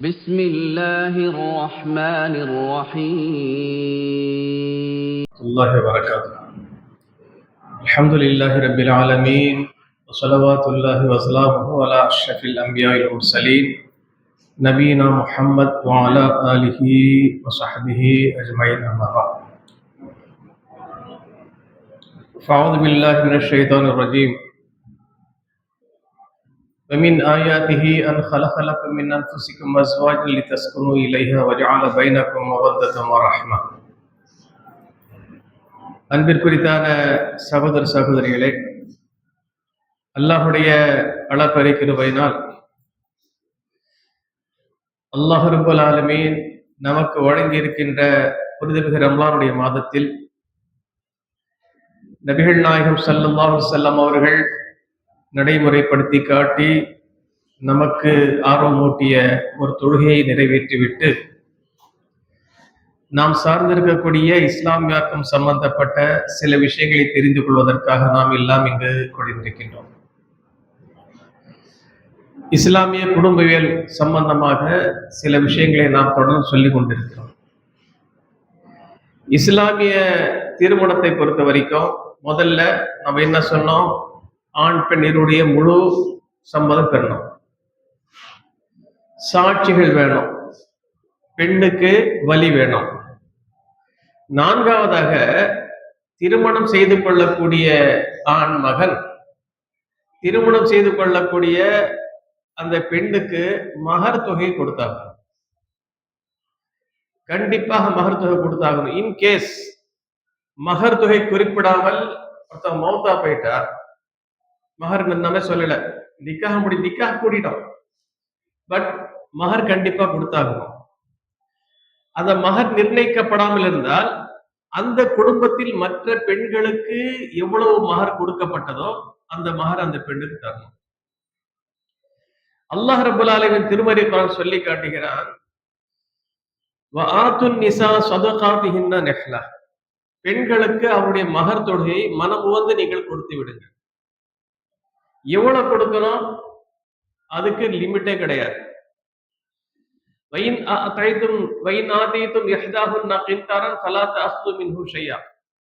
بسم الله الرحمن الرحيم الله وبركاته. الحمد لله رب العالمين وصلوات الله وسلامه على أشرف الأنبياء والمرسلين نبينا محمد وعلى آله وصحبه أجمعين أما بعد. فأعوذ بالله من الشيطان الرجيم. ومن آياته أن خلق لكم من أنفسكم أزواجا لتسكنوا إليها وجعل بينكم مودة ورحمة. அன்பிற்குரித்தான சகோதர சகோதரிகளே, அல்லாஹுடைய அளப்பரிய கிருபையினால் அல்லாஹ் ரப்பல் ஆலமீன் நமக்கு வழங்கி இருக்கின்ற புனிதமிகு ரமலானுடைய மாதத்தில் நபிகள் நாயகம் ஸல்லல்லாஹு அலைஹி வஸல்லம் அவர்கள் நடைமுறைப்படுத்தி காட்டி நமக்கு ஆர்வமூட்டிய ஒரு தொழுகையை நிறைவேற்றிவிட்டு நாம் சார்ந்திருக்கக்கூடிய இஸ்லாமியாக்கம் சம்பந்தப்பட்ட சில விஷயங்களை தெரிந்து கொள்வதற்காக நாம் எல்லாம் இங்கு கொண்டிருக்கின்றோம். இஸ்லாமிய குடும்பவியல் சம்பந்தமாக சில விஷயங்களை நாம் தொடர்ந்து சொல்லிக் கொண்டிருக்கிறோம். இஸ்லாமிய திருமணத்தை பொறுத்த வரைக்கும் முதல்ல நம்ம என்ன சொன்னோம்? ஆண் பெண் இருடைய முழு சம்மதம் பெறணும், சாட்சிகள் வேணும், பெண்ணுக்கு வலி வேணும். நான்காவதாக திருமணம் செய்து கொள்ளக்கூடிய ஆண் மகன் திருமணம் செய்து கொள்ளக்கூடிய அந்த பெண்ணுக்கு மகர் தொகை கொடுத்தாங்க. கண்டிப்பாக மகர் தொகை கொடுத்தாகணும். இன்கேஸ் மகர் தொகை குறிப்பிடாமல் ஒருத்தன் மௌத்தா போயிட்டா, மகர் நம்ம சொல்லல, நிக்காக கூட்டிட்டோம், பட் மகர் கண்டிப்பா கொடுத்தாகணும். அந்த மகர் நிர்ணயிக்கப்படாமல் இருந்தால் அந்த குடும்பத்தில் மற்ற பெண்களுக்கு எவ்வளவு மகர் கொடுக்கப்பட்டதோ அந்த மகர் அந்த பெண்ணுக்கு தரணும். அல்லாஹ் ரப்பல் ஆலமீன் திருமறை குர்ஆன் சொல்லி காட்டுகிறான், வஆத்துன் நிசா ஸதகாத்திஹின்ன நஹ்லா, பெண்களுக்கு அவருடைய மகர் தொகையை மனமுவந்து நீங்கள் கொடுத்து விடுங்க. எவ்வளவு கொடுக்கணும்? அதுக்கு லிமிட்டே கிடையாது.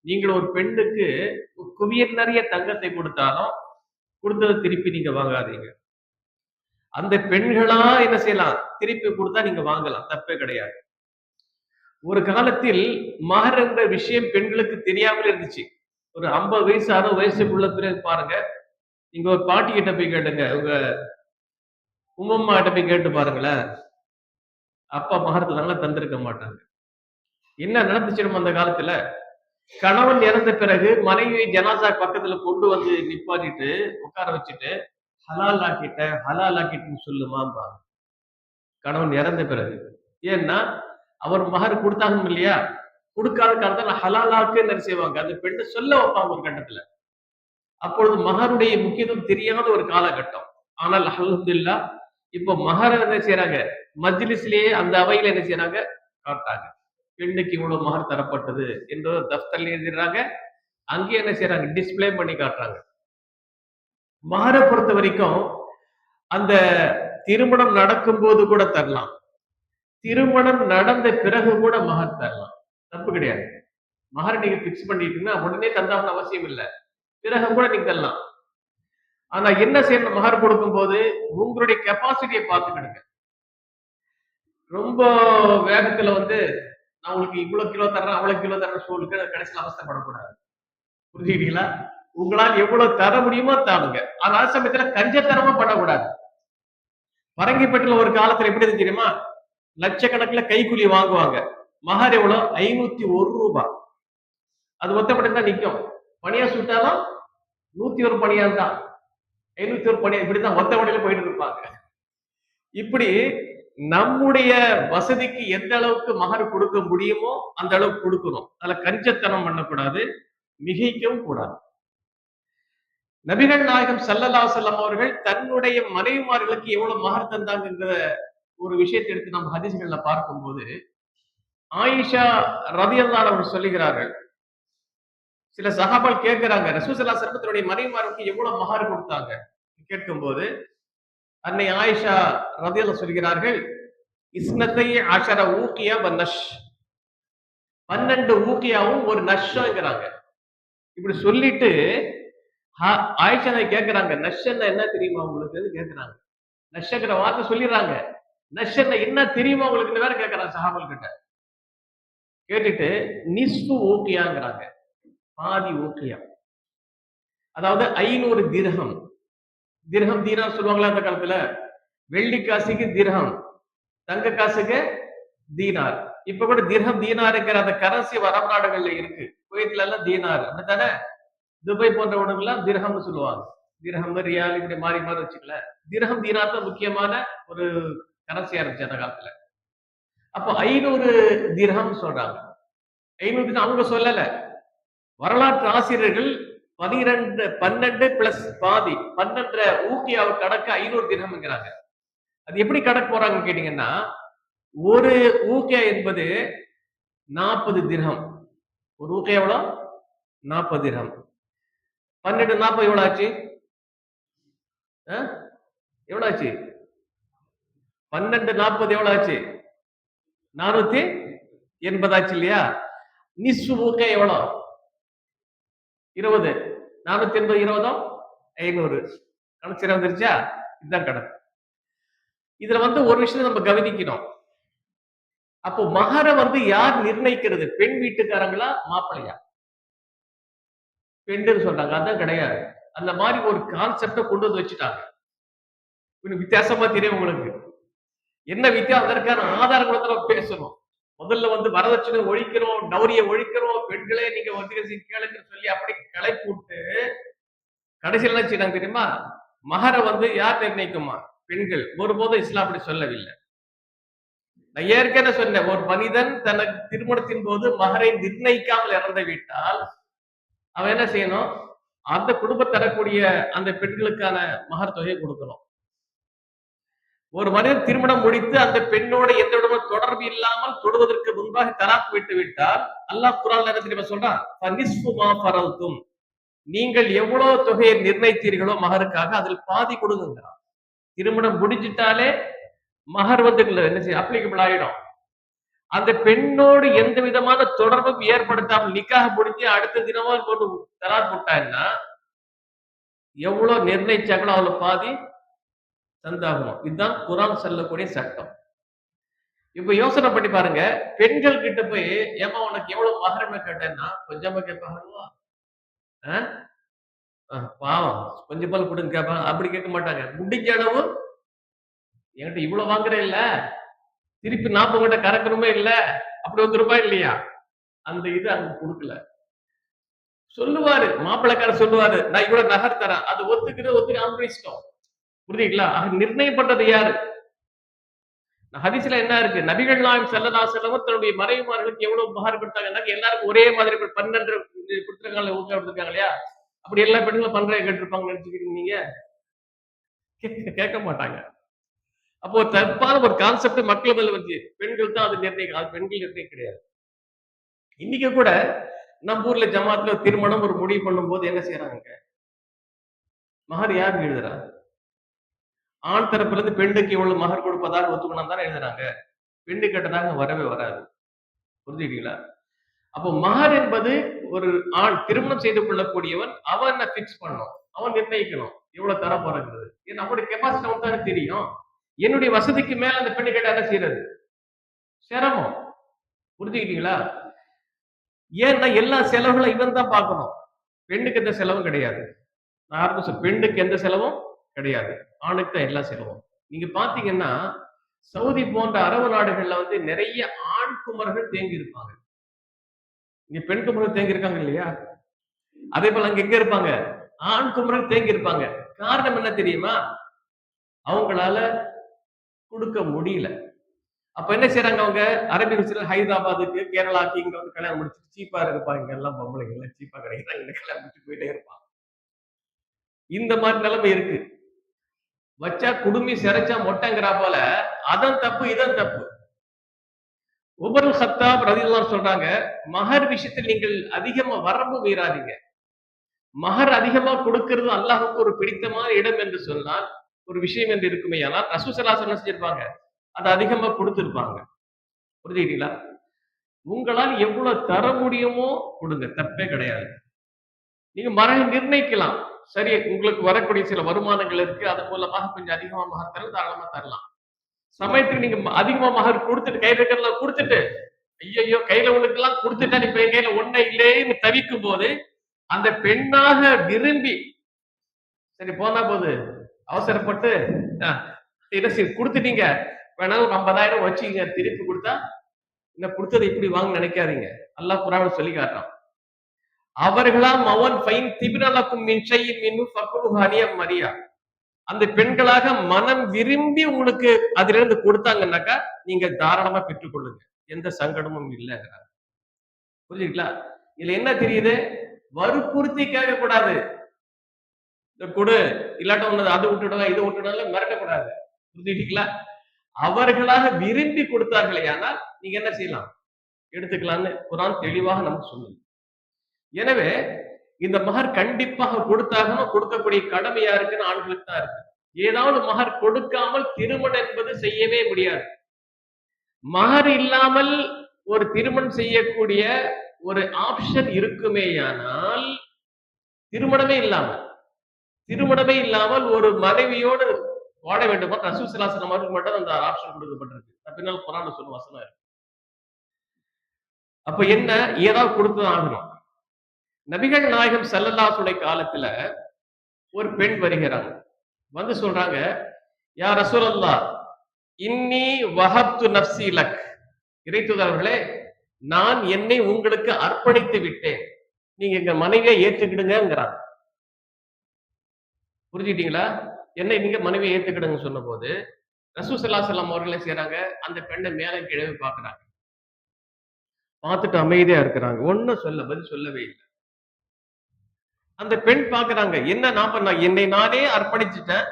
நீங்கள் ஒரு பெண்ணுக்கு குவியல் நிறைய தங்கத்தை கொடுத்தாலும் கொடுத்ததை திருப்பி நீங்க வாங்காதீங்க. அந்த பெண்களா என்ன செய்யலாம்? திருப்பி கொடுத்தா நீங்க வாங்கலாம், தப்பே கிடையாது. ஒரு காலத்தில் மகர் என்ற விஷயம் பெண்களுக்கு தெரியாமல் இருந்துச்சு. ஒரு 50 வயசு 60 வயசுக்குள்ள பிறகு பாருங்க, நீங்க ஒரு பாட்டி கிட்ட போய் கேட்டுங்க, உங்க உம்மம்மா கிட்ட போய் கேட்டு பாருங்களேன், அப்பா மகர் நல்லா தந்திருக்க மாட்டாங்க. என்ன நடந்துச்சு அந்த காலத்துல? கணவன் இறந்த பிறகு மனைவி ஜனாசா பக்கத்துல கொண்டு வந்து நிப்பாட்டிட்டு உட்கார வச்சுட்டு ஹலால் ஆக்கிட்டேன்னு சொல்லுமாம்பாங்க கணவன் இறந்த பிறகு. ஏன்னா அவர் மகர் கொடுத்தாங்க இல்லையா, கொடுக்காத காலத்துல ஹலாலாக்கு என்ன செய்வாங்க, அந்த பெண்ணை சொல்ல வைப்பாங்க ஒரு கட்டத்துல. அப்பொழுது மகருடைய முக்கியத்துவம் தெரியாத ஒரு காலகட்டம். ஆனால் அல்ஹம்துலில்லாஹ் இப்போ மகர் என்ன செய்யறாங்க, மஜ்லிஸ்லயே அந்த அவையில என்ன செய்யறாங்க, காட்டாங்க. பெண்ணுக்கு இவ்வளவு மகர் தரப்பட்டது என்று தஃப்தர்ல எழுதிடுறாங்க. அங்கேயே என்ன செய்யறாங்க, டிஸ்பிளே பண்ணி காட்டுறாங்க. மகரை பொறுத்த வரைக்கும் அந்த திருமணம் நடக்கும் போது கூட தரலாம், திருமணம் நடந்த பிறகு கூட மகர் தரலாம், தப்பு கிடையாது. மகர் நீங்க பிக்ஸ் பண்ணிட்டீங்கன்னா உடனே தந்தாகணும் அவசியம் இல்லை, பிறகு கூட நீங்க தரலாம். ஆனா என்ன செய்யணும், மகர் கொடுக்கும் போது உங்களுடைய கெப்பாசிட்டியை பார்த்துக்கிடுங்க. ரொம்ப வேகத்துல நான் உங்களுக்கு இவ்வளவு கிலோ தர்றேன் அவ்வளவு கிலோ தர்றேன் சொல்லுங்க, கடைசியில் அவஸ்தைப்படக்கூடாது. புரிஞ்சுக்கிட்டீங்களா? உங்களால் எவ்வளவு தர முடியுமோ தானுங்க. ஆனா அதே சமயத்துல கஞ்சத்தனமா பண்ணக்கூடாது. பரங்கிப்பட்டில ஒரு காலத்துல எப்படி இருந்து தெரியுமா, லட்சக்கணக்கில் கைக்கூலி வாங்குவாங்க. மகர் எவ்வளவு? 501 ரூபாய். அது ஒத்தப்பட்டு தான் நிற்கும். பணியா சுட்டாலும் 101 பணியா தான், 501 பணியா, இப்படிதான் ஒத்த வடையில போயிட்டு இருப்பாங்க. இப்படி நம்முடைய வசதிக்கு எந்த அளவுக்கு மகர் கொடுக்க முடியுமோ அந்த அளவுக்கு கொடுக்கணும். அதுல கஞ்சத்தனம் பண்ணக்கூடாது, மிகைக்கவும் கூடாது. நபிகள் நாயகம் ஸல்லல்லாஹு அலைஹி வஸல்லம் அவர்கள் தன்னுடைய மனைவிமார்களுக்கு எவ்வளவு மகர் தந்தாங்கன்ற ஒரு விஷயத்தை எடுத்து நம்ம ஹதீஸ்கள்ல பார்க்கும்போது, ஆயிஷா ரலியல்லாஹு அன்ஹா சொல்லுகிறார்கள், சில சஹாபாக்கள் கேட்கிறாங்க, ரசூல் ஸல்லல்லாஹு அலைஹி வஸல்லம் தன்னுடைய மனைவிமார்களுக்கு எவ்வளவு மகர் கொடுத்தாங்க கேட்கும்போது, அன்னை ஆயிஷா ரலியல்லாஹு சொல்கிறார்கள், இஸ்னத்தை அஷர ஊக்கியா நஷ், 12 ஊக்கியாவும் ஒரு நஷ்ங்கிறாங்க. இப்படி சொல்லிட்டு ஆயிஷா கேக்குறாங்க, நஷ்ன்னா என்ன தெரியுமா உங்களுக்கு கேக்குறாங்க. நஷ்ங்கிற வார்த்தை சொல்லிடுறாங்க. நஷ்ன்னா என்ன தெரியுமா உங்களுக்கு வேற கேக்குறாங்க சஹாபல் கிட்ட. கேட்டுட்டு நிஸ்பு ஊக்கியாங்கிறாங்க, பாதி ஊக்கியா. அதாவது 500 திர்ஹம். திர்ஹம் தீனார் சொல்லுவாங்களா அந்த காலத்துல. வெள்ளி காசுக்கு திர்ஹம், தங்க காசுக்கு தீனார். இப்ப கூட திர்ஹம் தீனாருங்கிற அந்த கரன்சி அரபு நாடுகள்ல இருக்கு. குவைத்ல எல்லாம் தீனார் அப்படித்தானே. துபாய் போன்ற இடங்கள்லாம் திர்ஹம்னு சொல்லுவாங்க. திர்ஹம் ரியால் இப்படி மாறி மாறி வச்சுக்கல. திர்ஹம் தீனார் தான் முக்கியமான ஒரு கரன்சியா இருந்துச்சு அந்த காலத்துல. அப்போ 500 திர்ஹம் சொல்றாங்க. 500 அவங்க சொல்லல, வரலாற்று ஆசிரியர்கள் 12 பிளஸ் பாதி 12 ஊக்கியாவு கணக்கு 500 திர்ஹம்ங்கிறாங்க. அது எப்படி கணக்கு போறாங்கன்னு கேட்டீங்கன்னா, ஒரு ஊக்கியா என்பது 40 திர்ஹம். ஒரு ஊக்கியா எவ்வளோ? 40 திர்ஹம். 12 40 எவ்வளவு ஆச்சு? எவ்வளவு ஆச்சு? 12 40 எவ்வளவு ஆச்சு? 480 ஆச்சு இல்லையா? நிஸ்ஃபு ஊக்கியா எவ்வளோ? 20. 480 20 500. கணக்கு சரியா வந்துருச்சா? இதுதான் கணக்கு. இதுல ஒரு விஷயம் நம்ம கவனிக்கணும். அப்போ மகர யார் நிர்ணயிக்கிறது? பெண் வீட்டுக்காரங்களா மாப்பிள்ளையா? பெண்ணுன்னு சொல்றாங்க. அதான் கிடையாது. அந்த மாதிரி ஒரு கான்செப்ட கொண்டு வந்து வச்சுட்டாங்க. வித்தியாசமா தெரியும் உங்களுக்கு. என்ன வித்தியாசம்? அதற்கான ஆதாரங்களை நம்ம பேசணும். முதல்ல வரதட்சணை ஒழிக்கிறோம், டௌரியை ஒழிக்கிறோம், பெண்களே நீங்க கேளுங்க சொல்லி அப்படி கிளப்பி விட்டு கடைசியில் என்ன செய்யறாங்க தெரியுமா? மகர யார் நிர்ணயிக்குமா? பெண்கள். ஒருபோதும் இஸ்லாம் அப்படி சொல்லவில்லை. நான் ஏற்கனவே சொன்னேன், ஒரு மனிதன் தனக்கு திருமணத்தின் போது மகரை நிர்ணயிக்காமல் இறந்து விட்டால் அவன் என்ன செய்யணும்? அந்த குடும்பம் தரக்கூடிய அந்த பெண்களுக்கான மகர் தொகையை கொடுக்கணும். ஒரு மனிதன் திருமணம் முடித்து அந்த பெண்ணோட எந்த விதமான தொடர்பு இல்லாமல் தொடுவதற்கு முன்பாக தலாக் விட்டு விட்டால் அல்லாஹ் குர்ஆன்ல என்ன தெரியுமா சொல்றான்? ஃபனிஸ்ஃபு மா ஃபரல்தும், நீங்கள் எவ்வளவு தொகையை நிர்ணயித்தீர்களோ மகருக்காக அதில் பாதி கொடுங்கிறான். திருமணம் முடிஞ்சிட்டாலே மகர் என்ன செய்ய அப்ளிகபிள் ஆயிடும். அந்த பெண்ணோடு எந்த விதமான தொடர்பும் ஏற்படுத்தாமல் நிக்காக முடிஞ்சு அடுத்த தினமா போட்டு தலாக் போட்டான்னா எவ்வளவு நிர்ணயிச்சாங்களோ அதுல பாதி தந்தாகணும். இதுதான் குர்ஆன் சொல்லக்கூடிய சட்டம். இப்ப யோசனை பண்ணி பாருங்க, பெண்கள் கிட்ட போய் ஏமா உனக்கு எவ்வளவு மகரம்னு கேட்டேன்னா கொஞ்சமா கேட்பாங்களா? பாவம் கொஞ்சம் போல கொடுங்க கேட்பாங்க. அப்படி கேட்க மாட்டாங்க. முடிஞ்ச அளவு என்கிட்ட இவ்வளவு வாங்குற இல்ல, திருப்பி 40 கிட்ட கறக்கணுமே இல்ல, அப்படி வந்துருப்பா இல்லையா? அந்த இது அங்க கொடுக்கல. சொல்லுவாரு மாப்பிள்ளைக்கார சொல்லுவாரு, நான் இவ்வளவு நகர் தரேன், அது ஒத்துக்க அவங்க இஷ்டம். புரியுதுங்களா? நிர்ணயம் பண்றது யாரு? ஹதீஸ்ல என்ன இருக்கு? நபிகள் நாயகம் ஸல்லல்லாஹு அலைஹி வஸல்லம் தன்னுடைய மறைவிமார்களுக்கு எவ்வளவு மஹர் கொடுத்தாங்கன்னா எல்லாருக்கும் ஒரே மாதிரி 12 கொடுத்துருக்காங்க, ஊக்க கொடுத்துருக்காங்க இல்லையா? அப்படி எல்லா பெண்களும் கேட்டிருப்பாங்க நினைச்சுக்கிறீங்க நீங்க? கேட்க மாட்டாங்க. அப்போ தப்பான ஒரு கான்செப்ட் மக்கள் மேல வந்து பெண்கள் தான் அது நிர்ணயிக்கும். அது பெண்கள் நிர்ணயம் கிடையாது. இன்னைக்கு கூட நம்ம ஊர்ல ஜமாத்துல திருமணம் ஒரு முடிவு பண்ணும் போது என்ன செய்யறாங்க? மஹர் யார் எழுதுறா? ஆண் தரப்புல இருந்து பெண்ணுக்கு இவ்வளவு மகர் கொடுப்பதாக ஒத்துக்கணும் தானே எழுதுறாங்க. பெண்ணு கேட்டதாக வரவே வராது. புரிஞ்சுக்கிட்டீங்களா? அப்போ மகர் என்பது ஒரு ஆண் திருமணம் செய்து கொள்ளக்கூடியவன் அவன் பிக்ஸ் பண்ணணும், அவன் நிர்ணயிக்கணும் எவ்வளவு தர போறது. நம்மளுடைய கெப்பாசிட்டி அவன் தானே தெரியும். என்னுடைய வசதிக்கு மேல அந்த பெண்ணு கேட்டா என்ன செய்யறது? சிரமம். புரிஞ்சுக்கிட்டீங்களா? ஏன்னா எல்லா செலவுகளும் இவன் தான் பார்க்கணும். பெண்ணுக்கு எந்த செலவும் கிடையாது. நான் பெண்ணுக்கு எந்த செலவும் கிடையாது, ஆணுக்கு தான் எல்லா செலவும். நீங்க பாத்தீங்கன்னா சவுதி போன்ற அரபு நாடுகள்ல நிறைய ஆண் குமரர்கள் தேங்கி இருப்பாங்க. இங்க பெண் குமரர்கள் தேங்கி இருக்காங்க இல்லையா? அதே போல அங்க எங்க இருப்பாங்க? ஆண் குமரர்கள் தேங்கி இருப்பாங்க. காரணம் என்ன தெரியுமா? அவங்களால கொடுக்க முடியல. அப்ப என்ன செய்யறாங்க? அவங்க அரபி விஷயம் ஹைதராபாத்துக்கு கேரளாக்கு இங்க கல்யாணம் முடிச்சு சீப்பா இருப்பாங்க. இங்க எல்லாம் பொம்பளைங்க எல்லாம் சீப்பா கிடைக்கிறாங்க, கல்யாணம் முடிச்சு போயிட்டே இருப்பாங்க. இந்த மாதிரி நிலைமை இருக்கு. வச்சா குடுமி சிறைச்சா மொட்டைங்கிறா போல அதன் தப்பு இதன் தப்பு. உமர் கத்தாப் ரலியல்லாஹு சொல்றாங்க, மஹர் விஷயத்தில் நீங்கள் அதிகமா வரம்பு மீறாதீங்க. மஹர் அதிகமா கொடுக்கிறது அல்லாஹ்வுக்கு ஒரு பிடித்தமான இடம் என்று சொன்னால் ஒரு விஷயம் என்று இருக்குமே. ஆனால் ரசூல் ஸல்லல்லாஹு அலைஹி வஸல்லம் செஞ்சிருப்பாங்க, அது அதிகமா கொடுத்திருப்பாங்க. புரிஞ்சுக்கிட்டீங்களா? உங்களால் எவ்வளவு தர முடியுமோ கொடுங்க, தப்பே கிடையாது. நீங்க நிர்ணயிக்கலாம். சரி, உங்களுக்கு வரக்கூடிய சில வருமானங்கள் இருக்கு, அதன் மூலமாக கொஞ்சம் அதிகமா மகர் தரலாம், தாராளமா தரலாம். சமயத்துக்கு நீங்க அதிகமா மகர் கொடுத்துட்டு கையில இருக்கிறதெல்லாம் கொடுத்துட்டு, ஐயையோ கையில உள்ளதுக்கெல்லாம் கொடுத்துட்டா இப்ப என் கையில ஒண்ணே இல்லைன்னு தவிக்கும் போது, அந்த பெண்ணாக விரும்பி சரி போனா போது அவசரப்பட்டு கொடுத்துட்டீங்க, வேணா ஒரு 50,000 வச்சுங்க, திருப்பி கொடுத்தா இந்த கொடுத்ததை இப்படி வாங்க நினைக்காதீங்க. அல்லாஹ் குர்ஆன்ல சொல்லி காட்டுறான். அவர்களாம் அவன் ஃபைன் திபிரலக்கும் மின் ஷைஇன் மின்ஹு ஃபக்குலுஹு ஹனியம் மரியா. அந்த பெண்களாக மனம் விரும்பி உங்களுக்கு அதிலிருந்து கொடுத்தாங்கன்னாக்கா நீங்க தாராளமா பெற்றுக்கொள்ளுங்க, எந்த சங்கடமும் இல்லை. புரிஞ்சுங்களா? இதுல என்ன தெரியுது? வற்புறுத்தி கேட்க கூடாது. இந்த கொடு இல்லாட்ட ஒண்ணு அது விட்டுடுவா இது விட்டுடுவா மிரட்டக்கூடாது. புரிஞ்சுக்கிட்டீங்களா? அவர்களாக விரும்பி கொடுத்தார்களே ஆனால் நீங்க என்ன செய்யலாம், எடுத்துக்கலாம்னு குர்ஆன் தெளிவாக நமக்கு சொல்லுது. எனவே இந்த மகர் கண்டிப்பாக கொடுத்தாகணும். கொடுக்கக்கூடிய கடமை யாருக்குன்னு ஆண்களுக்கு தான் இருக்கு. ஏதாவது மகர் கொடுக்காமல் திருமணம் என்பது செய்யவே முடியாது. மகர் இல்லாமல் ஒரு திருமணம் செய்யக்கூடிய ஒரு ஆப்ஷன் இருக்குமேயானால், திருமணமே இல்லாமல் ஒரு மனைவியோடு வாழ வேண்டுமா ரசூல் ஸல்லல்லாஹு அலைஹி வஸல்லம் அவர்களுக்கு மட்டும் அந்த ஆப்ஷன் கொடுக்கப்பட்டிருக்கு. பின்னால் குர்ஆன்ல சொல்லும் வசனம் இருக்கு. அப்ப என்ன, ஏதாவது கொடுத்து ஆகணும். நபிகள் நாயகம் ஸல்லல்லாஹு அலைஹி வஸல்லம் காலத்துல ஒரு பெண் வருகிறாங்க, வந்து சொல்றாங்க, யா ரசூலல்லாஹ் இன்னி வஹப்து நஃப்ஸி லக். இறைத்தூதர்களே, நான் என்னை உங்களுக்கு அர்ப்பணித்து விட்டேன், நீங்க எங்க மனைவியை ஏற்றுக்கிடுங்கிறாங்க. புரிஞ்சுக்கிட்டீங்களா? என்னை நீங்க மனைவியை ஏத்துக்கிடுங்க சொன்ன போது ரசூல் ஸல்லல்லாஹு அலைஹி வஸல்லம் அவர்களே செய்யறாங்க, அந்த பெண்ணை மேல கீழே பாக்குறாங்க. பார்த்துட்டு அமைதியா இருக்கிறாங்க, ஒன்னும் பதில் சொல்லவே இல்லை. அந்த பெண் பாக்குறாங்க, என்ன நான் பண்ண, என்னை நானே அர்ப்பணிச்சுட்டேன்,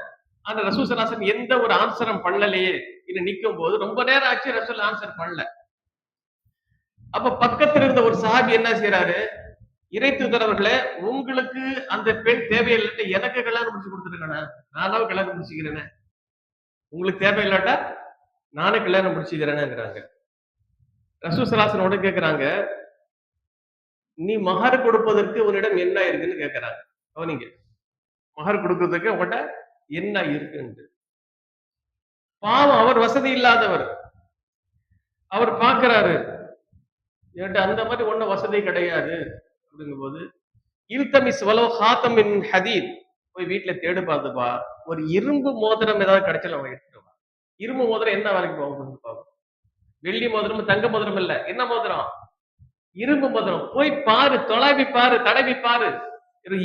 அந்த ரசூல் ஸல்லல்லாஹு அலைஹி வஸல்லம் எந்த ஒரு ஆன்சரும் பண்ணலையே. இது நிக்கும் போது ரொம்ப நேரம் ஆச்சு, ரசூல் ஆன்சர் பண்ணல. அப்ப பக்கத்துல இருந்த ஒரு சஹாபி என்ன செய்யறாரு, இறைத்தூதரவர்களே, உங்களுக்கு அந்த பெண் தேவையில்லாட்ட எனக்கு கல்யாணம் முடிச்சு கொடுத்துருக்கேன், நானும் கல்யாணம் முடிச்சுக்கிறேன், உங்களுக்கு தேவையில்லாட்டா நானே கல்யாணம் முடிச்சுக்கிறேன்ங்கிறாங்க. ரசூல் ஸல்லல்லாஹு அலைஹி வஸல்லம் கேட்கிறாங்க, நீ மகர் கொடுப்பதற்கு உன்னிடம் என்ன இருக்குன்னு கேட்கிறாங்க. கவனிங்க, மகர் கொடுக்கிறதுக்கு உங்கள்கிட்ட என்ன இருக்குன்னு. பாவம், அவர் வசதி இல்லாதவர், அவர் பார்க்கிறாரு, என்கிட்ட அந்த மாதிரி ஒன்னும் வசதி கிடையாது அப்படிங்கும் போது, இல்தமிஸ் வலோ ஹாத்தம் மின் ஹதீத், போய் வீட்டுல தேடு பார்த்துப்பா, ஒரு இரும்பு மோதிரம் ஏதாவது கிடைச்சாலும் அவன் எடுத்துட்டு வா. இரும்பு மோதிரம் என்ன வேலைக்கு போகும்? வெள்ளி மோதிரம், தங்க மோதிரம் இல்ல, என்ன மோதிரம்? இரும்பு மோதிரம். போய் பாரு, தொலைவி பாரு, தடவி பாரு,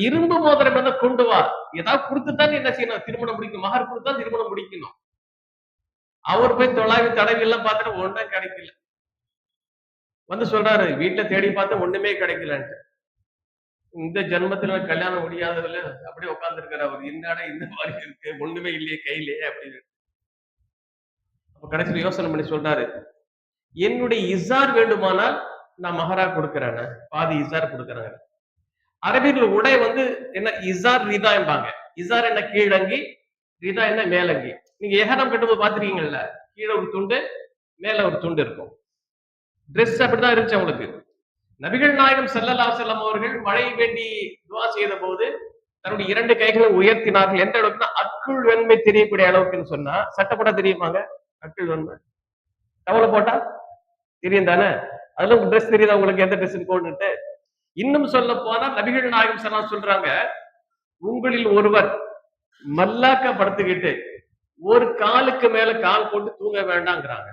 இரும்பு மோதிரம் என்ன கொண்டு வா. ஏதாவது கொடுத்துதான் என்ன செய்யணும், திருமணம் முடிக்கணும். மகர் கொடுத்தா திருமணம் முடிக்கணும். அவர் போய் தொலைவி தடவி எல்லாம் பார்த்துட்டு ஒன்றும் கிடைக்கல. வந்து சொல்றாரு, வீட்டுல தேடி பார்த்தா ஒண்ணுமே கிடைக்கலன்ட்டு. இந்த ஜென்மத்துல கல்யாணம் முடியாததுல அப்படியே உட்கார்ந்து இருக்கிற அவர், என்னடா இந்த மாதிரி இருக்கு, ஒண்ணுமே இல்லையே கையிலேயே அப்படின்னு. அப்ப கடைசியில் யோசனை பண்ணி சொல்றாரு, என்னுடைய இசார் வேண்டுமானால் நான் மகரா கொடுக்கிறேன், பாதி இசார் கொடுக்கறாங்க. அரபியில் உடை வந்து என்ன, இசார் ரிதா என்பாங்க. இசார் என்ன கீழங்கி, ரிதா என்ன மேலங்கி. நீங்க எஹராம் கட்டும்போது பாத்துருக்கீங்கல்ல, கீழே ஒரு துண்டு மேல ஒரு துண்டு இருக்கும். ட்ரெஸ் அப்படிதான் இருந்துச்சு அவங்களுக்கு. நபிகள் நாயகம் ஸல்லல்லாஹு அலைஹி வஸல்லம் அவர்கள் மழை வேண்டி துஆ செய்த போது தன்னுடைய 2 கைகளை உயர்த்தினார்கள். எந்த அளவுக்குன்னா, அக்குள் வெண்மை தெரியக்கூடிய அளவுக்குன்னு சொன்னா, சட்டப்பட தெரியுமாங்க? அக்குள் வெண்மை டவல போட்டா தெரியும் தானே? அதுல ட்ரெஸ் தெரியுதா உங்களுக்கு, எந்த ட்ரெஸ் போட்டு? இன்னும் சொல்ல போனா நபிகள் நாயகம் ஸல்லல்லாஹு சொல்றாங்க, உங்களில் ஒருவர் மல்லாக்க படுத்துக்கிட்டு ஒரு காலுக்கு மேல கால் போட்டு தூங்க வேண்டாங்கிறாங்க.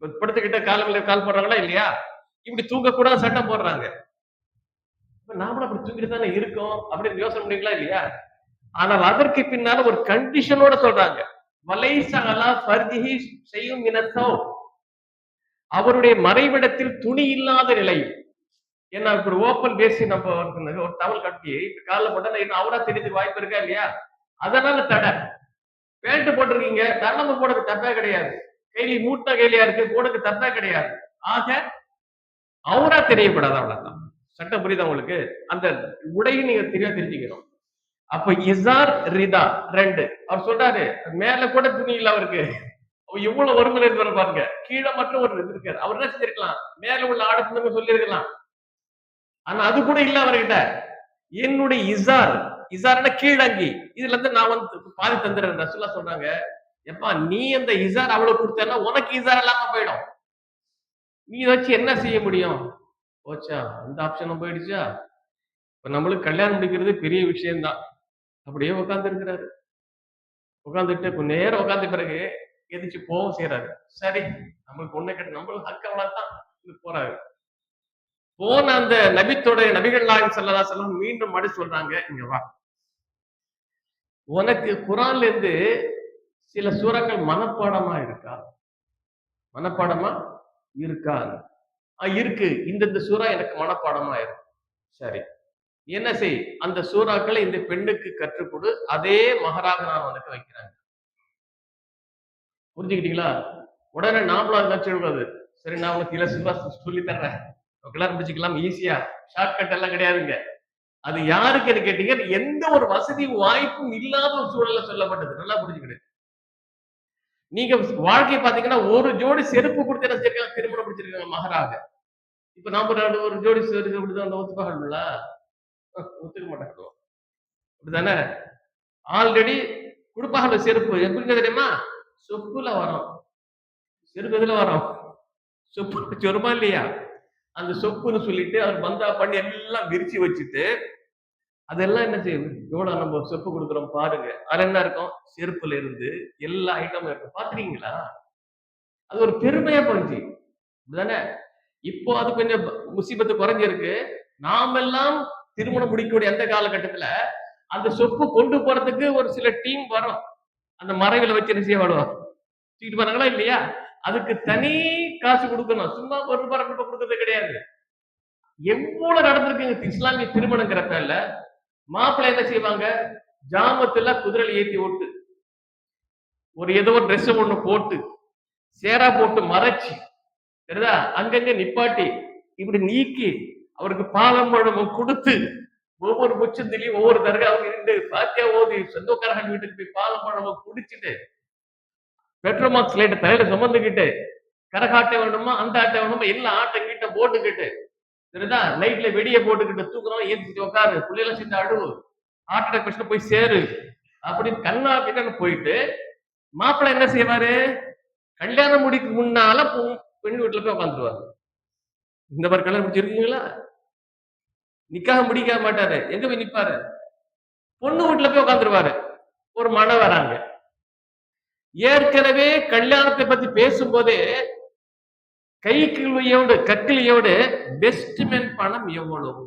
படுத்துக்கிட்ட கால் மேல கால் போடுறாங்களா இல்லையா? இப்படி தூங்க கூட சட்டம் போடுறாங்க. நாமளும் அப்படி தூங்கிட்டு தானே இருக்கோம் அப்படின்னு யோசனை பண்ணீங்களா இல்லையா? ஆனால் அதற்கு பின்னால ஒரு கண்டிஷனோட சொல்றாங்க, வலைஸ அலா ஃபர்திஹி ஷைஉன் மினத் தௌப், அவருடைய மறைவிடத்தில் துணி இல்லாத நிலை. ஏன்னா ஒரு ஓப்பன் பேசி நம்ம ஒரு டவல் கட்டி காலில் போட்டா அவரா தெரியறதுக்கு வாய்ப்பு இருக்கா இல்லையா? அதனால தடை. பேண்ட் போட்டிருக்கீங்க, தரலம்பு போடுறது தப்பே கிடையாது, கைலி மூட்டை கைலியா இருக்கு, போடுறது தப்பே கிடையாது. ஆக அவரா தெரியக்கூடாது, அவ்வளவுதான். சட்டம் புரியுதா உங்களுக்கு? அந்த உடையை நீங்க தெரிஞ்சுக்கணும். அப்ப இசார் ரிதா 2. அவர் சொல்றாரு, மேல கூட துணி இல்ல அவருக்கு, எவ்வளவு வறுமையில இருக்கிற பாருங்க. கீழே மட்டும் ஒரு இது இருக்காரு. அவர் என்ன செஞ்சிருக்கலாம்? மேல உள்ள ஆடத்துல சொல்லியிருக்கலாம். ஆனா அது கூட இல்ல அவர்கிட்ட. என்னுடைய இசார்னா கீழங்கி. இதுல இருந்து நான் வந்து பாதி தந்துடுறேன். ரசூலுல்லாஹ் சொல்றாங்க, எப்பா நீ அந்த இசார் அவளுக்கு கொடுத்தேன்னா உனக்கு இசார் இல்லாம போயிடும். நீ இதை வச்சு என்ன செய்ய முடியும்? போச்சா, அந்த ஆப்ஷனும் போயிடுச்சா? இப்ப நம்மளுக்கு கல்யாணம் முடிக்கிறது பெரிய விஷயம்தான். அப்படியே உட்கார்ந்து இருக்கிறாரு. உட்கார்ந்துட்டு கொஞ்ச நேரம் உட்கார்ந்த பிறகு எதிர்த்து போகவும் செய்யறாரு. சரி, நம்மளுக்கு பொண்ணை கட்டு நம்மளுக்கு ஹக்கு அவ்வளவுதான் போறாரு. போன அந்த நபிகள் நாயகம் ஸல்லல்லாஹு அலைஹி வஸல்லம் மீண்டும் மறுபடி சொல்றாங்க, இங்க வா. உனக்கு குர்ஆன்ல இருந்து சில சூறாக்கள் மனப்பாடமா இருக்கா? மனப்பாடமா இருக்கா? இருக்கு. இந்த சூறா எனக்கு மனப்பாடமா இருக்கு. சரி, என்ன செய்? அந்த சூறாக்களை இந்த பெண்ணுக்கு கற்றுக் கொடு. அதே மகராக நான் உனக்கு வைக்கிறேன். புரிஞ்சுக்கிட்டீங்களா? உடனே நாமளும் அதை வச்சுக்கூடாது. சரி, நான் உனக்கு இலசுவா சொல்லி தர்றேன். கல்யாணம் முடிச்சுக்கலாம் ஈஸியா. ஷார்ட்கட் எல்லாம் கிடையாதுங்க. அது யாருக்குன்னு கேட்டீங்க, எந்த ஒரு வசதி வாய்ப்பும் இல்லாத ஒரு சூழல்ல சொல்லப்பட்டது. நல்லா புரிஞ்சுக்கிடு. நீங்க வாழ்க்கையை பாத்தீங்கன்னா ஒரு ஜோடி செருப்பு கொடுத்து என்ன செஞ்சிருக்காங்க? திருமணம் முடிச்சிருக்காங்க மகராக. இப்ப நாம ஒரு ஜோடி செருப்பு கொடுத்து அந்த ஒத்துப்பாங்கல்ல, ஒத்துக்க மாட்டாங்க. அப்படிதானே? ஆல்ரெடி கொடுப்பாங்க செருப்பு. எப்படிங்க தெரியுமா? சொப்புல வரும். செருப்பு எதுல வரும்? சொப்பு சொருமா இல்லையா? அந்த சொப்புன்னு சொல்லிட்டு அவர் பந்தா பண்ணி எல்லாம் விரிச்சு வச்சுட்டு அதெல்லாம் என்ன செய்யும்? எவ்வளவு நம்ம சொப்பு கொடுக்குறோம் பாருங்க. அது என்ன இருக்கும்? செருப்புல இருந்து எல்லா ஐட்டமும் இருக்கும். பாத்துறீங்களா? அது ஒரு பெருமையா போச்சு. அப்படிதானே? இப்போ அது கொஞ்சம் முசீபத்து குறைஞ்சிருக்கு. நாமெல்லாம் திருமணம் முடிக்கக்கூடிய அந்த காலகட்டத்துல அந்த சொப்பு கொண்டு போறதுக்கு ஒரு சில டீம் வரும். அந்த மறைவுல வச்சு என்ன செய்ய வருவோம்? தூக்கிட்டு போறாங்களா இல்லையா? அதுக்கு தனி காசு கொடுக்கணும். சும்மா ஒரு ரூபாய் ரெண்டு ரூபாய் கொடுக்கறது கிடையாது. எவ்வளவு நடந்திருக்குங்க இஸ்லாமிய திருமணங்கிற பேர்ல. மாப்பிள்ளை என்ன செய்வாங்க? ஜாமத்துல குதிரையில ஏத்தி விட்டு ஒரு ஏதோ ஒரு ட்ரெஸ் ஒண்ணு போட்டு சேரா போட்டு மறைச்சு சரிதா அங்கங்க நிப்பாட்டி இப்படி நீக்கி அவருக்கு பாலம் பழமும் கொடுத்து ஒவ்வொரு முச்சந்திலையும் ஒவ்வொரு தர்காவும் இருந்து பாத்தியா ஓதி சொந்தக்காரர்கள் வீட்டுக்கு போய் பாலம் பழமும் குடிச்சிட்டு பெட்ரோமாக்ஸ் லைட்டை தலையில சுமந்துக்கிட்டு கரகாட்டை வேணுமா அந்த ஆட்டை வேணுமா எல்லாம் ஆட்டை கிட்ட போட்டுக்கிட்டு சரிதா நைட்ல வெடியை போட்டுக்கிட்டு தூக்குறோம் ஏற்றிட்டு உட்காரு புள்ளையெல்லாம் சேர்ந்து அழுவு ஹார்ட் அட்டாக் பேஷண்ட் போய் சேரு அப்படின்னு கண்ணா பின்னு போயிட்டு மாப்பிள்ளை என்ன செய்வாரு? கல்யாணம் முடிக்கு முன்னால பெண் வீட்டுல போய் உட்காந்துருவாரு. இந்த மாதிரி கல்யாணம் முடிச்சிருக்கீங்களா? நிக்காக முடிக்க மாட்டாரு. எங்க போய் நிப்பாரு? பொண்ணு வீட்டுல போய் உட்காந்துருவாரு. ஒரு மனம் வராங்க. ஏற்கனவே கல்யாணத்தை பத்தி பேசும்போதே கக்கிலியோடு பெஸ்ட்மென் பணம் எவ்வளவு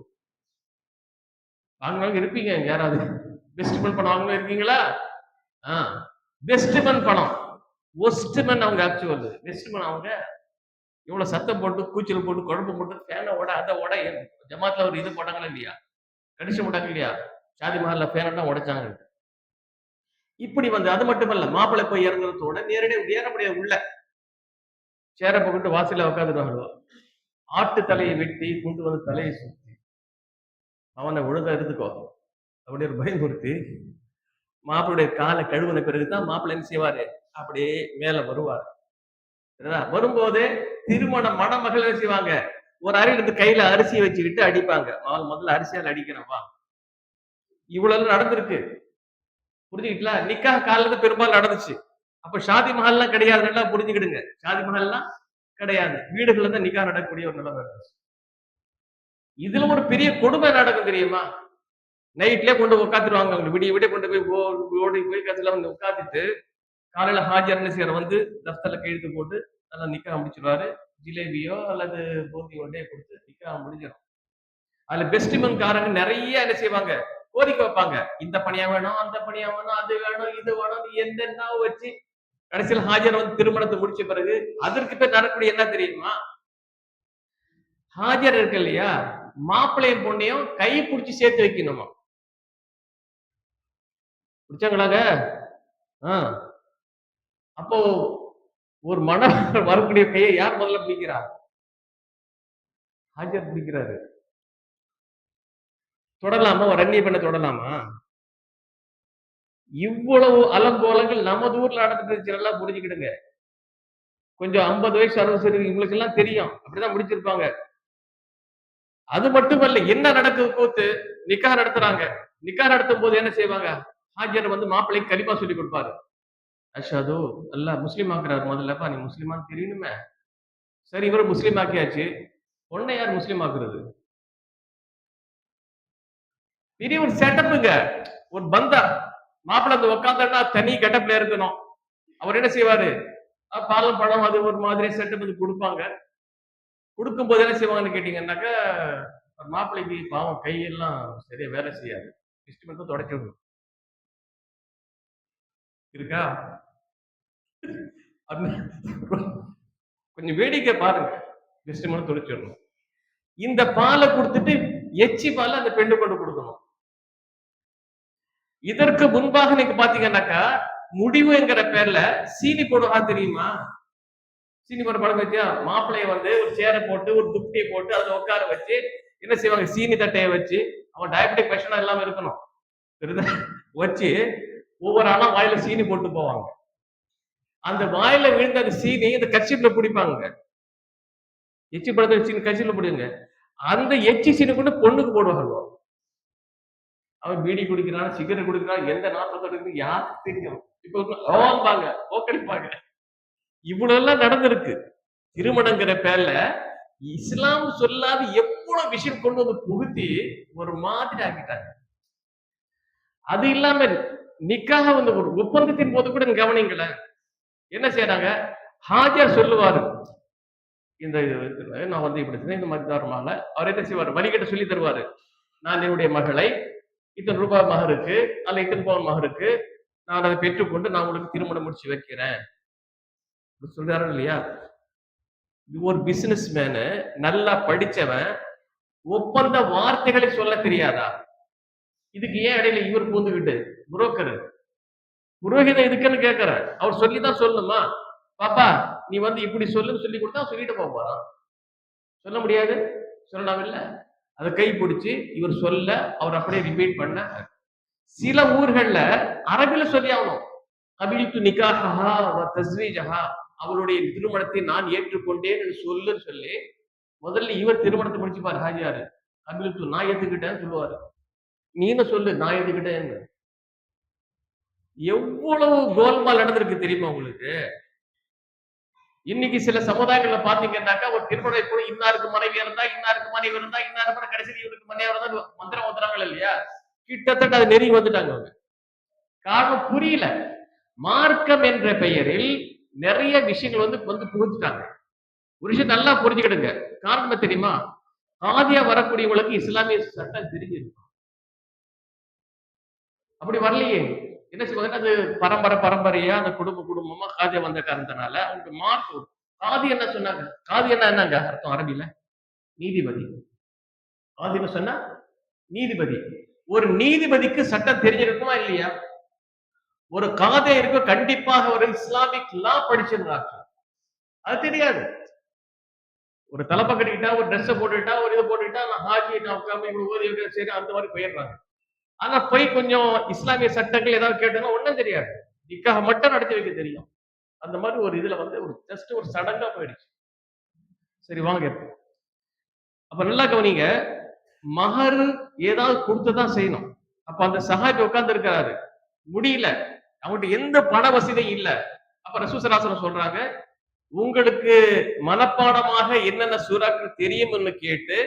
வாங்கினாலும் இருப்பீங்க. யாராவது பெஸ்ட்மென் பணம் வாங்க இருக்கீங்களா? பெஸ்ட்மென் பணம் ஒஸ்ட்மென் அவங்க ஆக்சுவல் பெஸ்ட்மென் அவங்க இவ்வளவு சத்தம் போட்டு கூச்சல் போட்டு குழம்பு போட்டு ஃபேனை ஓட அதை ஓட ஜமாத்துல ஒரு இது போட்டாங்களா இல்லையா? கடிச்சு போட்டாங்க இல்லையா? ஷாதி மஹல்ல ஃபேனெல்லாம் உடைச்சாங்க. இப்படி வந்து அது மட்டுமல்ல மாப்பிள்ளை போய் இறங்குறதோட நேரடியாக ஏற முடியாது. உள்ள சேர போட்டு வாசல்ல உட்காந்துருவாங்க. ஆட்டு தலையை வெட்டி கொண்டு வந்து தலையை சுத்தி அவனை ஒழுங்கா எடுத்துக்கோ அப்படி ஒரு பயமுறுத்தி மாப்பிள்ளுடைய காலை கழுவுன பிறகுதான் மாப்பிள்ளை என்ன செய்வாரு? அப்படியே மேல வருவார். வரும்போது திருமண மணமகள் என்ன செய்வாங்க? ஒரு அறையிலிருந்து கையில அரிசியை வச்சுக்கிட்டு அடிப்பாங்க. முதல்ல அரிசியால் அடிக்கிறவா இவ்வளவு நடந்திருக்கு. புரிஞ்சுக்கிட்டா? நிக்காஹ் காலையில பெரும்பாலும் நடந்துச்சு. அப்ப ஷாதி மஹல்லாம் கிடையாது. நல்லா புரிஞ்சுக்கிடுங்க. ஷாதி மஹல்லாம் கிடையாது. வீடுகள்ல தான் நிக்காஹ் நடக்கக்கூடிய ஒரு நிலைமை இருந்துச்சு. இதுல ஒரு பெரிய கொடுமை நடக்கும் தெரியுமா? நைட்லயே கொண்டு உட்காந்துருவாங்க. அவங்க விடிய கொண்டு போய் ஓடி போய் கத்துல வந்து உட்காந்துட்டு காலையில ஹாஜர் என்ன செய்யற வந்து தஃப்தர்ல கையெழுத்து போட்டு நல்லா நிக்காஹ் முடிச்சிருவாரு. ஜிலேபியோ அல்லது போந்தியோ கொடுத்து நிக்காஹ் முடிஞ்சிடும். அதுல பெஸ்ட்மென் காரங்க நிறைய என்ன செய்வாங்க? கோரிக்கை வைப்பாங்க. இந்த பணியா வேணும், அந்த பணியா வேணும், அது வேணும், இது வேணும், என்னென்ன வச்சு கடைசியில் ஹாஜர் வந்து திருமணத்தை முடிச்ச பிறகு அதற்கு பேர் நடக்கூடிய என்ன தெரியுமா? ஹாஜர் இருக்கு இல்லையா? மாப்பிள்ளையும் பொண்ணையும் கை பிடிச்சி சேர்த்து வைக்கணுமா? பிடிச்சாங்களாங்க? அப்போ ஒரு மணமகள் வரக்கூடிய கையை யார் முதல்ல பிடிக்கிறா? ஹாஜர் பிடிக்கிறாரு. தொடலாமா? ஒரு அந்நிய பெண்ணை தொடலாமா? இவ்வளவு அலங்கோலங்கள் நமது ஊர்ல நடந்துட்டு நல்லா புரிஞ்சுக்கிடுங்க. கொஞ்சம் 50 வயசு 60 வயசு இவங்களுக்கு எல்லாம் தெரியும், அப்படிதான் முடிச்சிருப்பாங்க. அது மட்டுமல்ல, என்ன நடக்குது கூத்து, நிக்காஹ் நடத்துறாங்க. நிக்காஹ் நடத்தும் போது என்ன செய்வாங்க, ஹாஜியார் வந்து மாப்பிள்ளைக்கு கலிமா சொல்லி கொடுப்பாரு. அஷ்ஹது அல்லாஹ் முஸ்லீம் ஆக்குறாரு. முதல்லப்பா நீ முஸ்லிமான்னு தெரியணுமே. சரி, இவரை முஸ்லீம் ஆக்கியாச்சு. பொண்ணை யார் முஸ்லீம் ஆக்குறது? பெரிய ஒரு செட்டப்புங்க, ஒரு பந்தா. மாப்பிள்ளை வந்து உட்கார்ந்தா தனி கெட்டப்ல இருக்கணும். அவர் என்ன செய்வாரு, பாலம் பழம் அது ஒரு மாதிரி செட்டப் இது கொடுப்பாங்க. கொடுக்கும் போது என்ன செய்வாங்கன்னு கேட்டீங்கன்னாக்கா, மாப்பிள்ளைக்கு பாவம் கையெல்லாம் சரியா வேலை செய்யாது. இன்ஸ்ட்ருமெண்ட் தொடச்சு விடணும். இருக்கா? அது கொஞ்சம் வேடிக்கை பாருங்க. இன்ஸ்ட்ருமெண்ட் தொடச்சு விடணும். இந்த பாலை கொடுத்துட்டு எச்சி பாலை அந்த பெண்ணு கொண்டு கொடுக்கணும். இதற்கு முன்பாக நீங்க பாத்தீங்கன்னாக்கா, முடிவுங்கிற பேர்ல சீனி போடுவா தெரியுமா? சீனி போட பழக்கம் வச்சியா, மாப்பிள்ளைய வந்து ஒரு சேரை போட்டு ஒரு துப்டியை போட்டு அதுல உட்கார வச்சு என்ன செய்வாங்க, சீனி தட்டையை வச்சு, அவன் டயபெட்டிக் பேஷனா இல்லாம இருக்கணும் வச்சு ஒவ்வொரு ஆளா வாயில சீனி போட்டு போவாங்க. அந்த வாயில விழுந்த அந்த சீனி இந்த கட்சியில பிடிப்பாங்க. எச்சி பழத்தை சீனி கட்சியில பிடிங்க. அந்த எச்சி சீனி கொண்டு பொண்ணுக்கு போடுவாங்க. அவன் பீடி குடிக்கிறான், சிகரெட் குடிக்கிறான், எந்த நாட்டத்தோட இருக்கு யாருக்கு தெரியும்? இப்ப ஓம்பாங்க, ஓக்கடிப்பாங்க. இவ்வளவு எல்லாம் நடந்திருக்கு. திருமணங்கிற பேர்ல இஸ்லாம் சொல்லாத எவ்வளவு விஷயம் கொண்டு வந்து புகுத்தி ஒரு மாதிரி ஆக்கிட்டாங்க. அது இல்லாம நிக்காக வந்து ஒரு ஒப்பந்தத்தின் போது கூட கவனிங்களேன், என்ன செய்யறாங்க, ஹாஜியார் சொல்லுவாரு, இந்த நான் வந்து இப்படி இந்த மாதிரி தருமால அவர் என்ன செய்வாரு, வழிகிட்ட சொல்லி தருவாரு, நான் என்னுடைய மகளை இத்தனை ரூபாய் மகருக்கு அல்ல இத்தனை பவுன் மகருக்கு நான் அதை பெற்றுக்கொண்டு நான் உங்களுக்கு திருமணம் முடிச்சு வைக்கிறேன் சொல்றாரு இல்லையா? ஒரு பிசினஸ் மேனு, நல்லா படிச்சவன், ஒப்பந்த வார்த்தைகளை சொல்ல தெரியாதா? இதுக்கு ஏன் இடையில இவர் பூந்துகிட்டு புரோக்கர் புரோகிதம் இதுக்குன்னு கேட்கிற, அவர் சொல்லிதான் சொல்லணுமா? பாப்பா நீ வந்து இப்படி சொல்லுன்னு சொல்லி கொடுத்தா சொல்லிட்டு போறான். சொல்ல முடியாது, சொல்லலாம் இல்ல. அதை கை பிடிச்சு இவர் சொல்ல அவர் அப்படியே ரிப்பீட் பண்ண. சில ஊர்கள்ல அரபில சொல்லி ஆகணும், கபிலித்து நிக்காஹா வ தஸ்வீஜஹா, அவளுடைய திருமணத்தை நான் ஏற்றுக்கொண்டேன் சொல்லுன்னு சொல்லி முதல்ல இவர் திருமணத்தை முடிச்சுப்பாரு ஹாஜியாரு. கபிலித்து நான் ஏத்துக்கிட்டேன்னு சொல்லுவாரு. நீன்னு சொல்லு நான் ஏத்துக்கிட்டேன்னு. எவ்வளவு கோல்மால் நடந்திருக்கு தெரியுமா உங்களுக்கு? இன்னைக்கு சில சமுதாயங்கள்ல பாத்தீங்கன்னாக்கா, ஒரு திருமணம் கூட இன்னாருக்கு மனைவி இருந்தா, இன்னாருக்கு மனைவி இருந்தா, இன்னாருக்கு கடைசி இவருக்கு மனைவி இருந்தா மந்திரம் வந்துறாங்க இல்லையா? கிட்டத்தட்ட அது நெருங்கி வந்துட்டாங்க அவங்க. காரணம் புரியல. மார்க்கம் என்ற பெயரில் நிறைய விஷயங்கள் வந்து புகுத்துட்டாங்க. ஒரு விஷயம் நல்லா புரிஞ்சுக்கிடுங்க. காரணம் தெரியுமா? ஆதியா வரக்கூடியவங்களுக்கு இஸ்லாமிய சட்டம் தெரிஞ்சிருக்கும். அப்படி வரலையே. என்ன செய்வாங்க, அது பரம்பரையா அந்த குடும்பமா காதியா வந்த காரணத்தினால அவங்க மார்க். காதி என்ன சொன்னாங்க? காதி என்னங்க அர்த்தம் அரபில? நீதிபதி. காதி என்ன சொன்னா நீதிபதி. ஒரு நீதிபதிக்கு சட்டம் தெரிஞ்சிருக்குமா இல்லையா? ஒரு காதே இருக்க கண்டிப்பாக ஒரு இஸ்லாமிக் லா படிச்சிருந்தாங்க. அது தெரியாது. ஒரு தலைப்ப கட்டிக்கிட்டா, ஒரு ட்ரெஸ் போட்டுக்கிட்டா, ஒரு இதை போட்டுக்கிட்டா, நான் ஹாஜி நான் உட்கார்ந்து இவ்வளவு ஓதி சரி அந்த மாதிரி போயிடுறாங்க. ஆனா போய் கொஞ்சம் இஸ்லாமிய சட்டங்கள் ஏதாவது கேட்டோம்னா ஒண்ணும் தெரியாது. நிக்காஹ் மட்டும் நடத்தி வைக்க தெரியும். அந்த மாதிரி ஒரு இதுல வந்து ஒரு ஜஸ்ட் ஒரு சடங்கா போயிடுச்சு. சரி வாங்க, அப்ப நல்லா கவனிங்க. மகர் ஏதாவது கொடுத்துதான் செய்யணும். அப்ப அந்த சஹாபி உட்கார்ந்து இருக்கிறாரு, முடியல, அவங்ககிட்ட எந்த பண வசதியும் இல்ல. அப்ப ரசூலுல்லாஹி சொல்றாங்க, உங்களுக்கு மனப்பாடமாக என்னென்ன சூறாக்கள் தெரியும்னு கேட்டு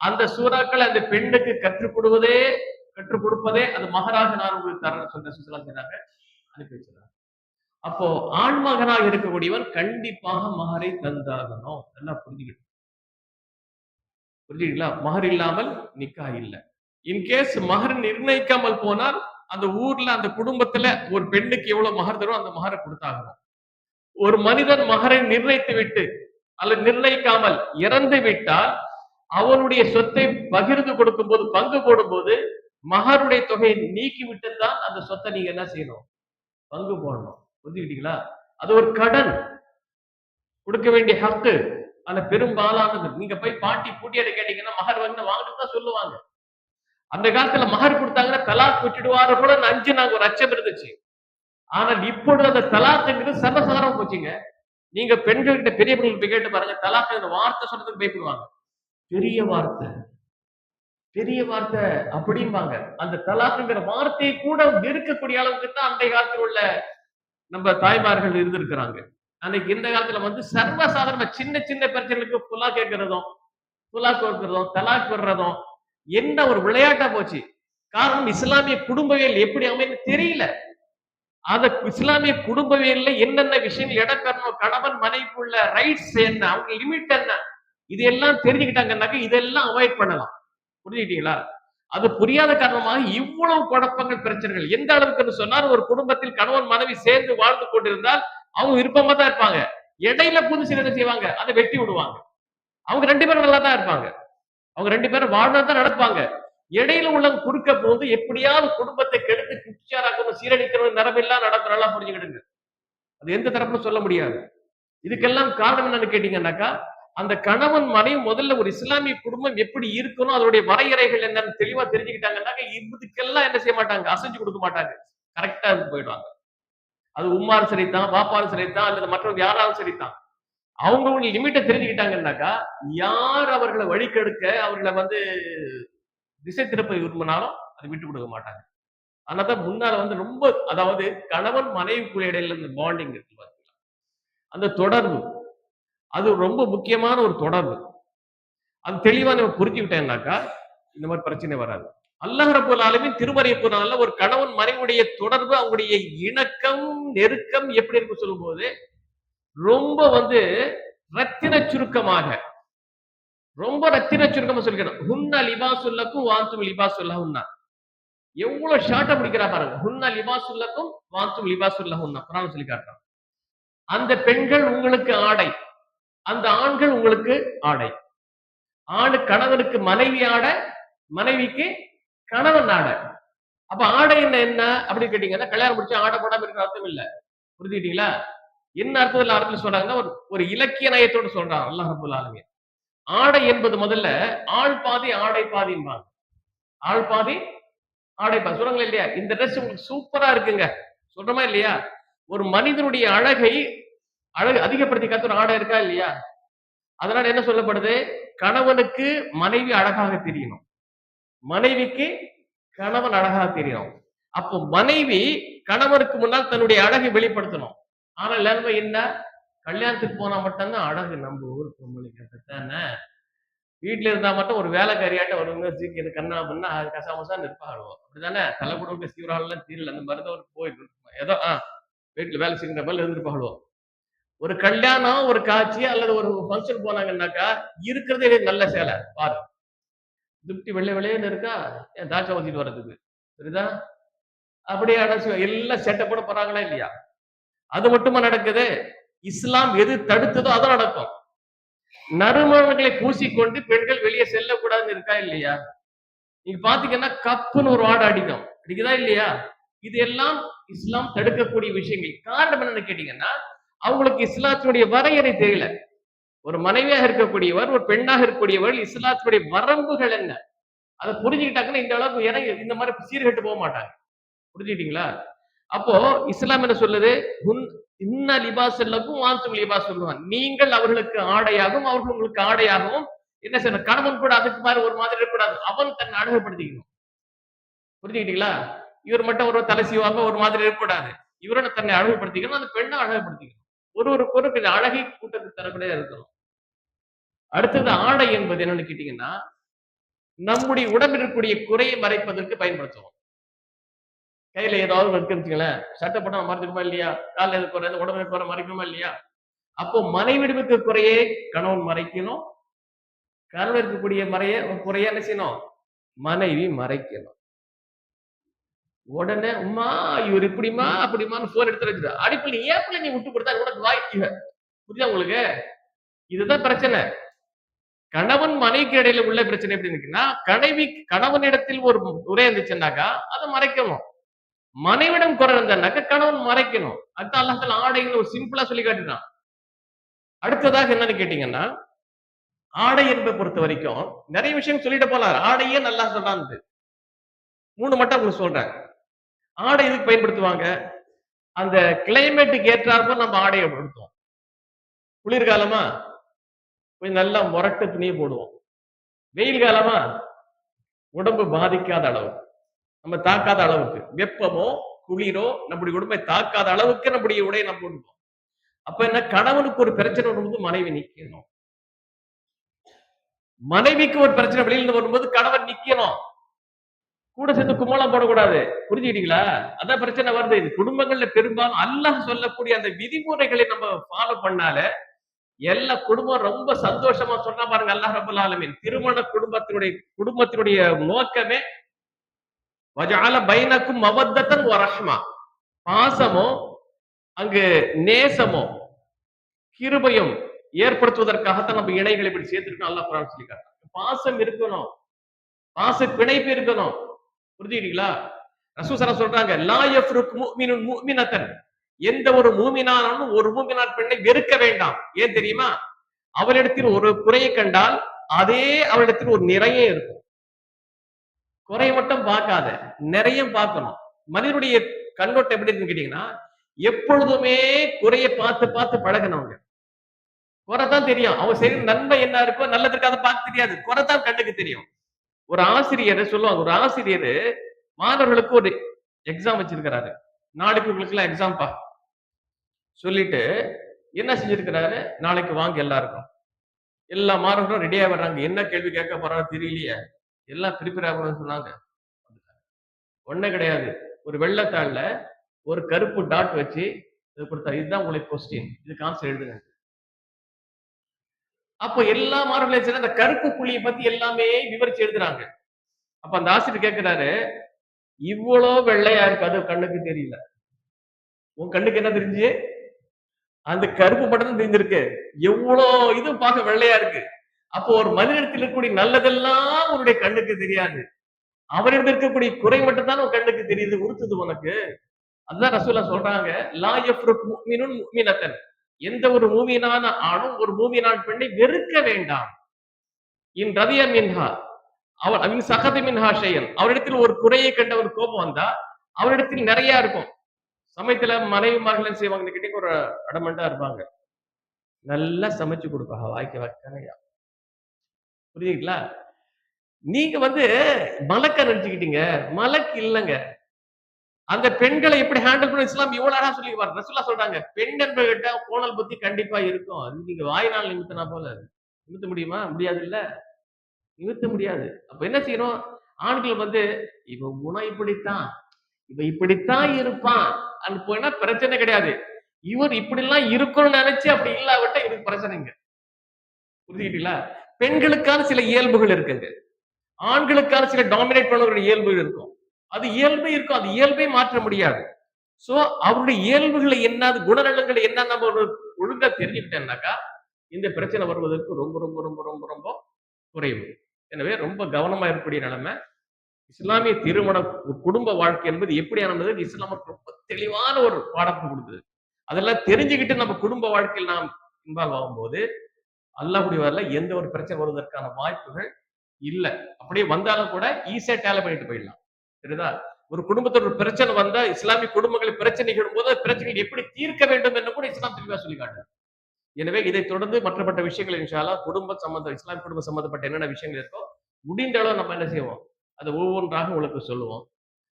அந்த சூறாக்கள் அந்த பெண்ணுக்கு கற்றுக் கொடுப்பதே அது மகராக நான் உங்களுக்கு தரேன்னு சொல்ற ரசூலுல்லாஹி அனுப்பி வச்சிருக்காங்க. அப்போ ஆண் மகனாக இருக்கக்கூடியவன் கண்டிப்பாக மகரை தந்தாகணும். நல்லா புரிஞ்சுங்களா? மகர் இல்லாமல் நிக்கா இல்ல. இன்கேஸ் மகர் நிர்ணயிக்காமல் போனால் அந்த ஊர்ல அந்த குடும்பத்துல ஒரு பெண்ணுக்கு எவ்வளவு மகர் தரும் அந்த மகரை கொடுத்தாகணும். ஒரு மனிதன் மகரை நிர்ணயித்து விட்டு அல்லது நிர்ணயிக்காமல் இறந்து விட்டால் அவனுடைய சொத்தை பகிர்ந்து கொடுக்கும் போது, பங்கு போடும் போது மகருடைய தொகையை நீக்கி விட்டுதான் அந்த சொத்தை நீங்க என்ன செய்யணும், பங்கு போடணும். புரிஞ்சுக்கிட்டீங்களா? அது ஒரு கடன், கொடுக்க வேண்டிய ஹக்கு. அந்த பெரும்பாலானது நீங்க போய் பாட்டி பூட்டியாட கேட்டீங்கன்னா மகர் வாங்கிட்டு தான் சொல்லுவாங்க. அந்த காலத்துல மகர் கொடுத்தாங்கன்னா தலாக் விட்டுடுவாரு கூட நாங்க ஒரு அச்சம் இருந்துச்சு. ஆனால் இப்பொழுது அந்த தலாக்குங்கிறது சர்வசாதாரணம் போச்சுங்க. நீங்க பெண்கள் கிட்ட பெரிய பெண்கள் போய் கேட்டு பாருங்க, தலாக் என்ற வார்த்தை சொல்றதுக்கு பயப்படுவாங்க. பெரிய வார்த்தை, பெரிய வார்த்தை அப்படிம்பாங்க. அந்த தலாக்ங்கிற வார்த்தையை கூட வெறுக்கக்கூடிய அளவுக்கு தான் அன்றைய காலத்தில் உள்ள நம்ம தாய்மார்கள் இருந்திருக்கிறாங்க. அன்னைக்கு இந்த காலத்துல வந்து சர்வசாதாரணமா சின்ன சின்ன பிரச்சனைகளுக்கு புலா கேட்கிறதும், புலா கொடுக்கிறதும், தலாக் விடுறதும் என்ன ஒரு விளையாட்டா போச்சு. காரணம் இஸ்லாமிய குடும்பவியல் எப்படி அமைன்னு தெரியல. அத இஸ்லாமிய குடும்பவியல்ல என்னென்ன விஷயங்கள் இடம்பெறணும், கணவன் மனைவிக்குள்ள ரைட்ஸ் என்ன, அவங்க லிமிட் என்ன, இதெல்லாம் தெரிஞ்சுக்கிட்டாங்கன்னாக்க இதெல்லாம் அவாய்ட் பண்ணலாம். புரிஞ்சுக்கிட்டீங்களா? அது புரியாத காரணமாக இவ்வளவு குழப்பங்கள், பிரச்சனைகள். எந்த அளவுக்குன்னு சொன்னால், ஒரு குடும்பத்தில் கணவன் மனைவி சேர்ந்து வாழ்ந்து கொண்டிருந்தால் அவங்க விருப்பமா தான் இருப்பாங்க. இடையில புதுசு என்ன செய்வாங்க, அதை வெட்டி விடுவாங்க. அவங்க 2 பேரும் நல்லா தான் இருப்பாங்க. அவங்க 2 பேரும் வாழ்ந்தா தான் நடப்பாங்க. இடையில உள்ளவங்க குறுக்க போது எப்படியாவது குடும்பத்தை கெடுத்து குட்டிச்சாராக்கணும், சீரழிக்கணும், நிறமெல்லாம் நடக்கும். நல்லா புரிஞ்சுக்கிடுங்க. அது எந்த தரப்புன்னு சொல்ல முடியாது. இதுக்கெல்லாம் காரணம் என்னன்னு கேட்டீங்கன்னாக்கா, அந்த கணவன் மனைவி முதல்ல ஒரு இஸ்லாமிய குடும்பம் எப்படி இருக்கணும், அதனுடைய வரையறைகள் என்னன்னு தெளிவா தெரிஞ்சுக்கிட்டாங்கன்னாக்க, இதுக்கெல்லாம் என்ன செய்ய மாட்டாங்க, அசைஞ்சு கொடுக்க மாட்டாங்க. கரெக்டா போயிடுவாங்க. அது உம்மாரும் சரிதான், பாப்பாரும் சரிதான், அல்லது மற்றவங்க யாராலும் சரிதான். அவங்களுடைய லிமிட்டை தெரிஞ்சுக்கிட்டாங்கன்னாக்கா, யார் அவர்களை வழிகெடுக்க, அவர்களை வந்து திசை திருப்ப விரும்பினாலும் அதை விட்டு கொடுக்க மாட்டாங்க. அதனாலதான் முன்னால வந்து ரொம்ப, அதாவது கணவன் மனைவிக்குள்ள இடையில இந்த பாண்டிங் இருக்கு பாத்தீங்களா, அந்த தொடர்பு, அது ரொம்ப முக்கியமான ஒரு தொடர்பு. அது தெளிவா நம்ம புரிஞ்சுக்கிட்டேன்னாக்கா இந்த மாதிரி பிரச்சனை வராது. அல்லாஹ் ரப்பல் ஆலமீன் திருமறை குர்ஆன்ல ஒரு கணவன் மனைவியுடைய தொடர்பு, அவங்களுடைய இணக்கம், நெருக்கம் எப்படி இருக்கு சொல்லும்போது ரொம்ப வந்து ரத்தின சுருக்கமாக, ரொம்ப ரத்தின சுருக்கமா சொல்லிக்கணும். ஹுன்ன லிபாசுல்லக்கும் வாந்தும் லிபாசுல்லஹுன்னா. எவ்வளவு ஷார்ட்டா முடிக்கிறா பாருங்க. ஹுன்ன லிபாசுல்லக்கும் வாந்தும் லிபாசுல்லஹுன்னா. குர்ஆன் சொல்லி காட்டுறான். அந்த பெண்கள் உங்களுக்கு ஆடை, அந்த ஆண்கள் உங்களுக்கு ஆடை. கணவனுக்கு மனைவி ஆடை, மனைவிக்கு கணவன் ஆடை. அப்ப ஆடை என்ன அப்படின்னு கேட்டீங்கன்னா, கல்யாணம் முடிச்சு ஆடை போடாம இருக்கிற அர்த்தம் இல்ல. புரிஞ்சுக்கிட்டீங்களா? என்ன அர்த்தத்தில் சொல்றாங்கன்னா, ஒரு இலக்கிய நயத்தோடு சொல்றான் அல்லாஹ் ரப்பல் ஆலமீன். ஆடை என்பது முதல்ல ஆள் பாதி ஆடை பாதிம்பாங்க. ஆள் பாதி ஆடை பாதி சொல்றாங்களா இல்லையா? இந்த ட்ரெஸ் உங்களுக்கு சூப்பரா இருக்குங்க சொல்றோமா இல்லையா? ஒரு மனிதனுடைய அழகு அதிகப்படுத்தி காத்த ஒரு ஆடை இருக்கா இல்லையா? அதனால என்ன சொல்லப்படுது, கணவனுக்கு மனைவி அழகாக தெரியணும், மனைவிக்கு கணவன் அழகாக தெரியணும். அப்போ மனைவி கணவனுக்கு முன்னால் தன்னுடைய அழகை வெளிப்படுத்தணும். ஆனா நிலைமை என்ன, கல்யாணத்துக்கு போனா மட்டும்தான் அழகு. நம்ம ஊர் பொம்பளைக்கு தானே, வீட்டுல இருந்தா மட்டும் ஒரு வேலைக்காரியாட்ட வருவங்க, சீக்கிரம் கண்ணா பண்ணா கசாமசா நிற்பாடுவோம். அப்படித்தானே? தலை கூட சீவராலாம் தீரல, அந்த மாதிரி தான் போயிட்டு இருக்கும். ஏதோ வீட்டுல வேலை செய்கிற மாதிரி இருந்துருப்பாடுவோம். ஒரு கல்யாணம், ஒரு காட்சி அல்லது ஒரு ஃபங்க்ஷன் போனாங்கன்னாக்கா இருக்கிறதே நல்ல சேலை பாரு, துப்டி வெள்ளை வெள்ளையன்னு இருக்கா, என் தாச்சா ஊத்திட்டு வர்றதுக்கு சரிதா, அப்படியே எல்லாம் செட்டப்போட போறாங்களா இல்லையா? அது மட்டுமா நடக்குது? இஸ்லாம் எது தடுத்ததோ அதான் நடக்கும். நறுமணங்களை பூசிக்கொண்டு பெண்கள் வெளியே செல்லக்கூடாதுன்னு இருக்கா இல்லையா? நீங்க பாத்தீங்கன்னா கப்புன்னு ஒரு வாடை அடிக்குதா இல்லையா? இது எல்லாம் இஸ்லாம் தடுக்கக்கூடிய விஷயங்கள். காரணம் என்னன்னு கேட்டீங்கன்னா, அவங்களுக்கு இஸ்லாத்தினுடைய வரையறை தெரியல. ஒரு மனைவியாக இருக்கக்கூடியவர், ஒரு பெண்ணாக இருக்கக்கூடியவர், இஸ்லாத்தினுடைய வரம்புகள் என்ன, அதை புரிஞ்சுக்கிட்டாங்கன்னா இந்த அளவுக்கு இந்த மாதிரி சீர்கெட்டு போக மாட்டாங்க. புரிஞ்சுக்கிட்டீங்களா? அப்போ இஸ்லாம் என்ன சொல்லுது, இன்ன லிபாஸ் செல்லக்கும் வாந்தும் லிபாஸ் சொல்லுவான். நீங்கள் அவர்களுக்கு ஆடையாகவும் அவர்கள் உங்களுக்கு ஆடையாகவும் என்ன செய்யணும், கணவன் கூட அதுக்கு மாதிரி ஒரு மாதிரி இருக்கக்கூடாது, அவன் தன்னை அழகுபடுத்திக்கணும். புரிஞ்சுக்கிட்டீங்களா? இவர் மட்டும் ஒரு தலை சீவாம ஒரு மாதிரி இருக்கக்கூடாது, இவரோட தன்னை அழகுபடுத்திக்கணும், அந்த பெண்ணை அழகுபடுத்திக்கணும். ஒருவருக்கு அழகை கூட்டத்துக்கு தரக்கூடிய இருக்கணும். அடுத்தது ஆடை என்பது என்னன்னு கேட்டீங்கன்னா, நம்முடைய உடம்பில் இருக்கக்கூடிய குறையை மறைப்பதற்கு பயன்படுத்துவோம். கையில ஏதாவது இருக்குங்களேன், சட்டை போட்டா மறைச்சிருமா இல்லையா, காலில் இருக்க குறை, உடம்புல இருக்க குறை மறைக்குமா இல்லையா? அப்போ மனைவிடுமிக்க குறையை கணவன் மறைக்கணும், கணவன் இருக்கக்கூடிய குறைய என்ன செய்யணும், மனைவி மறைக்கணும். உடனே உமா இவர் இப்படிமா அப்படிமான்னு போன் எடுத்து வச்சுட்டு அடிப்பில் ஏப்பிள்ள நீ விட்டு கொடுத்தா உனக்கு வாய்க்கு, புரியுதா உங்களுக்கு? இதுதான் பிரச்சனை. கணவன் மனைவிக்கு இடையில உள்ள பிரச்சனை எப்படி இருக்குன்னா, கணவனிடத்தில் ஒரு உரை இருந்துச்சுன்னாக்கா அதை மறைக்கணும், மனைவிடம் குறை இருந்தாக்கா கணவன் மறைக்கணும். அடுத்த அல்லாஹ்தால ஆடைன்னு ஒரு சிம்பிளா சொல்லி காட்டுறான். அடுத்ததாக என்னன்னு கேட்டீங்கன்னா, ஆடை என்பதை பொறுத்த வரைக்கும் நிறைய விஷயம் சொல்லிட்டு போலாம். ஆடையே நல்லா சொல்றான். 3 மட்டும் உங்களுக்கு சொல்றேன். ஆடை எதுக்கு பயன்படுத்துவாங்க, அந்த கிளைமேட்டுக்கு ஏற்றாற்போல் நம்ம ஆடையை படுத்துவோம். குளிர்காலமா கொஞ்சம் நல்லா முரட்டு துணியை போடுவோம். வெயில் காலமா உடம்பு பாதிக்காத அளவு, நம்ம தாக்காத அளவுக்கு, வெப்பமோ குளிரோ நம்முடைய உடம்பை தாக்காத அளவுக்கு நம்முடைய உடையை நம்ம போடுவோம். அப்ப என்ன, கணவனுக்கு ஒரு பிரச்சனை வரும்போது மனைவி நிக்கணும், மனைவிக்கு ஒரு பிரச்சனை வெளியில வரும்போது கணவன் நிக்கணும், கூட சேர்ந்து கும்பலம் போடக்கூடாது. புரிஞ்சுக்கிட்டீங்களா? அதான் பிரச்சனை வருது. இது குடும்பங்கள்ல பெரும்பாலும் அல்லாஹ் சொல்லக்கூடிய அந்த விதிமுறைகளை நம்ம ஃபாலோ பண்ணால எல்லா குடும்பம் ரொம்ப சந்தோஷமா சொன்னா பாருங்க. அல்லாஹ் ரப்பல் ஆலமீன் திருமண குடும்பத்தினுடைய நோக்கமே வஜஅல பைனக்கும் மவத்தத்தன் வ ரஹ்மா, பாசமோ அங்கு நேசமோ கிருபையும் ஏற்படுத்துவதற்காகத்தான் நம்ம இணைகளை இப்படி சேர்த்திருக்கோம். அல்லாஹ் குர்ஆன் சொல்லி காட்டுறான். பாசம் இருக்கணும், பாச பிணைப்பு இருக்கணும். புரிஞ்சுக்கிட்டீங்களா? ரசூல் ஸல்லல்லாஹு அலைஹி சொல்றாங்க, லா யஃப்ருக் முஃமினுன் முஃமினத்தன், எந்த ஒரு மூமினானும் ஒரு மூமினான் பெண்ணை வெறுக்க வேண்டாம். ஏன் தெரியுமா? அவளிடத்தில் ஒரு குறையை கண்டால் அதே அவளிடத்தில் ஒரு நிறைய இருக்கும். குறைய மட்டும் பார்க்காத, நிறைய பார்க்கணும். மனிதனுடைய கண்ணோட்டம் எப்படி இருக்குன்னு கேட்டீங்கன்னா, எப்பொழுதுமே குறைய பார்த்து பார்த்து பழகினவங்க. குறைதான் தெரியும். அவன் செய்யற நன்மை என்ன இருக்கோ நல்லது இருக்காத பார்க்க தெரியாது. குறைதான் கண்ணுக்கு தெரியும். ஒரு ஆசிரியர் சொல்லுவாங்க, ஒரு ஆசிரியர் மாணவர்களுக்கு ஒரு எக்ஸாம் வச்சிருக்கிறாரு. நாளைக்கு உங்களுக்கு எல்லாம் எக்ஸாம்பா சொல்லிட்டு என்ன செஞ்சிருக்கிறாரு, நாளைக்கு வாங்க எல்லாருக்கும். எல்லா மாணவர்களும் ரெடியா வர்றாங்க. என்ன கேள்வி கேட்க போறாங்க தெரியலையே, எல்லாம் ப்ரிப்பேர் ஆகணும்னு சொன்னாங்க. ஒண்ணும் கிடையாது. ஒரு வெள்ளைத்தாள்ல ஒரு கருப்பு டாட் வச்சு இது கொடுத்தாரு. இதுதான் உங்களுக்கு கொஸ்டின், இதுக்கு ஆன்சர் எழுதுங்க. அப்ப எல்லா மாணவர்களையும் சேர்ந்து அந்த கருப்பு புள்ளியை பத்தி எல்லாமே விவரிச்சு எழுதுறாங்க. அப்ப அந்த ஆசிரியர் கேட்கிறாரு, இவ்வளவு வெள்ளையா இருக்கு, அது கண்ணுக்கு தெரியல, உன் கண்ணுக்கு என்ன தெரிஞ்சு? அந்த கருப்பு பட்டம் தெரிஞ்சிருக்கு. எவ்வளவு இது பார்க்க வெள்ளையா இருக்கு. அப்போ ஒரு மனிதத்தில் இருக்கக்கூடிய நல்லதெல்லாம் உன்னுடைய கண்ணுக்கு தெரியாது, அவரிடம் இருக்கக்கூடிய குறை மட்டும் தான் உன் கண்ணுக்கு தெரியுது, உறுத்துது உனக்கு. அதுதான் ரசூலுல்லாஹ் சொல்றாங்க, லா யஃப்ருக் முஃமினுன் முஃமினத்தன், எந்த ஒரு மூமினான ஆணும் ஒரு மூமினான் பெண்ணை வெறுக்க வேண்டாம். இன் ரதிய மின்ஹா, அவள் அமின் சகத மின்ஹா ஷையன், அவரிடத்தில் ஒரு குறையை கண்ட ஒரு கோபம் வந்தா அவரிடத்தில் நிறைய இருக்கும். சமயத்துல மனைவிமார்கள் என்ன செய்வாங்கன்னு கேட்டீங்க, ஒரு அடமண்டா இருப்பாங்க. நல்லா சமைச்சு கொடுப்பாங்க, வாய்க்க வைக்கணையா. புரியுதுங்களா? நீங்க மலக்க நினைச்சுக்கிட்டீங்க, மலக்கு இல்லங்க. அந்த பெண்களை எப்படி ஹேண்டில் பண்ண இஸ்லாம் இவ்வளவு அழகா சொல்லி ரசூலுல்லாஹ் சொல்றாங்க, பெண் என்பவர்கிட்ட கோணல் புத்தி கண்டிப்பா இருக்கும். அது நீங்க வாயினால் நிமித்தினா போல நிமித்த முடியுமா? முடியாது இல்ல, நிமித்த முடியாது. அப்ப என்ன செய்யணும்? ஆண்கள் இவன் குணம் இப்படித்தான், இவன் இப்படித்தான் இருப்பான் அது போனா பிரச்சனை கிடையாது. இவர் இப்படி எல்லாம் இருக்கணும்னு நினைச்சு அப்படி இல்லாவிட்டா இவருக்கு பிரச்சனைங்க. புரிஞ்சுக்கிட்டீங்களா? பெண்களுக்கான சில இயல்புகள் இருக்குங்க, ஆண்களுக்கான சில டாமினேட் பண்ணக்கூடிய இயல்புகள் இருக்கும். அது இயல்பே இருக்கும், அது இயல்பை மாற்ற முடியாது. சோ அவருடைய இயல்புகளை என்ன, குணநலங்களை என்ன நம்ம ஒரு ஒழுங்கா தெரிஞ்சுக்கிட்டோம்னாக்கா இந்த பிரச்சனை வருவதற்கு ரொம்ப ரொம்ப ரொம்ப ரொம்ப ரொம்ப குறைவு. எனவே ரொம்ப கவனமா இருக்கக்கூடிய நிலைமை. இஸ்லாமிய திருமண குடும்ப வாழ்க்கை என்பது எப்படியானது இஸ்லாம் ரொம்ப தெளிவான ஒரு பாடத்தை கொடுக்குது. அதெல்லாம் தெரிஞ்சுக்கிட்டு நம்ம குடும்ப வாழ்க்கையில் நாம் இன்வால்வ் ஆகும்போது அல்லாஹ்வுடைய வரல எந்த ஒரு பிரச்சனை வருவதற்கான வாய்ப்புகள் இல்ல. அப்படியே வந்தாலும் கூட ஈஸியா டேல பண்ணிட்டு போயிடலாம். சரிதா? ஒரு குடும்பத்தோட ஒரு பிரச்சனை வந்தா இஸ்லாமிய குடும்பங்களில் பிரச்சனைகள் போது பிரச்சனைகள் எப்படி தீர்க்க வேண்டும் என்று கூட இஸ்லாம் தெளிவா சொல்லி காட்டுது. எனவே இதை தொடர்ந்து மற்றப்பட்ட விஷயங்கள் இன்ஷா அல்லாஹ் குடும்ப சம்பந்தம், இஸ்லாமிய குடும்ப சம்பந்தப்பட்ட என்னென்ன விஷயங்கள் இருக்கோ முடிந்த அளவு நம்ம என்ன செய்வோம், அதை ஒவ்வொன்றாக உங்களுக்கு சொல்லுவோம்.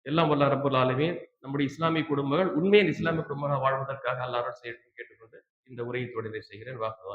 எல்லாம் வல்ல ரப்பல் ஆலமீன் நம்முடைய இஸ்லாமிய குடும்பங்கள் உண்மையில் இஸ்லாமிய குடும்பமாக வாழ்வதற்காக அல்லாஹ் செய்யட்டும் கேட்டுக்கொண்டு இந்த உரையை தொடர்ந்து செய்கிறேன். வாக்கு